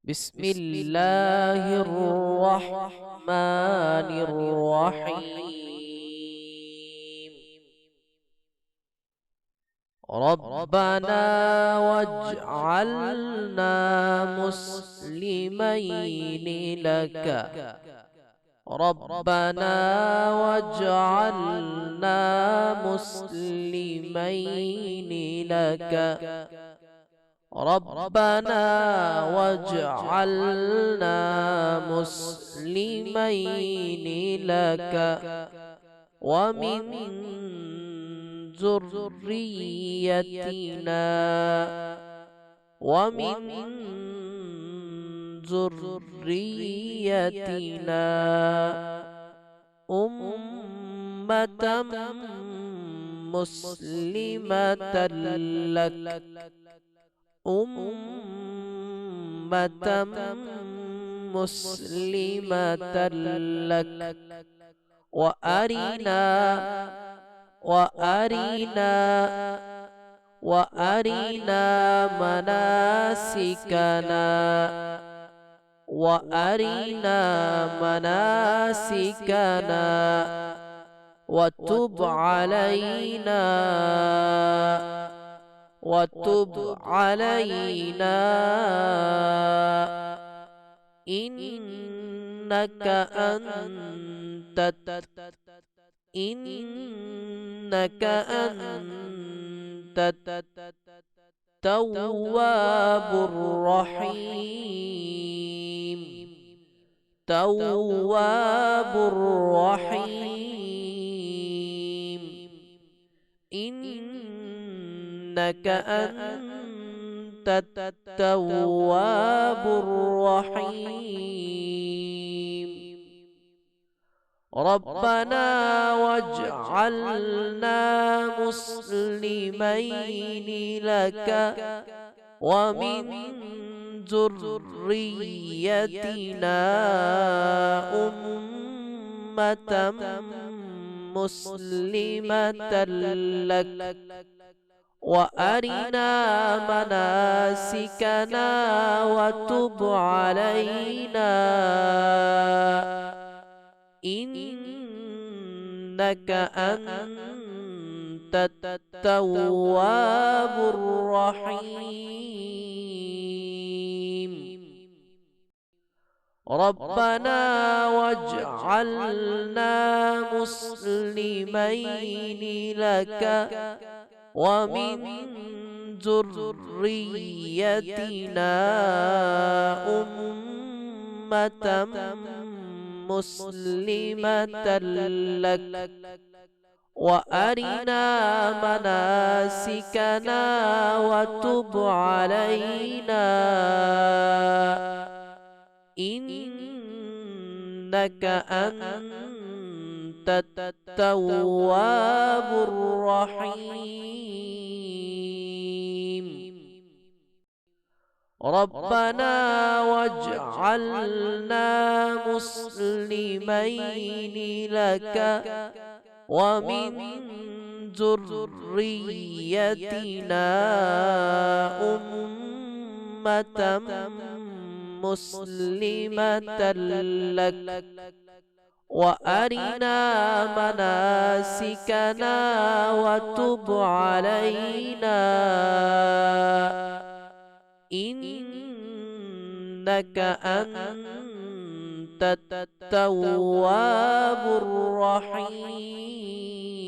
بسم الله الرحمن الرحيم. ربنا واجعلنا مسلمين لك. ربنا واجعلنا مسلمين لك. ربنا واجعلنا مسلمين لك ومن ذريتنا أمة مسلمة لك. أمة مسلمة لك وأرنا مناسكنا وتب علينا إنك أنت التواب الرحيم. إنك أنت التواب الرحيم. ربنا واجعلنا مسلمين لك ومن ذريتنا أمة مسلمة لك وأرنا مناسكنا وتب علينا إنك أنت التواب الرحيم. ربنا واجعلنا مسلمين لك ومن ذريتنا أمة مسلمة لك وأرنا مناسكنا وتب علينا إنك أنت التواب الرحيم. ربنا واجعلنا مسلمين لك ومن ذريتنا أمة مسلمة لك وأرنا مناسكنا وتب علينا إنك أنت التواب الرحيم.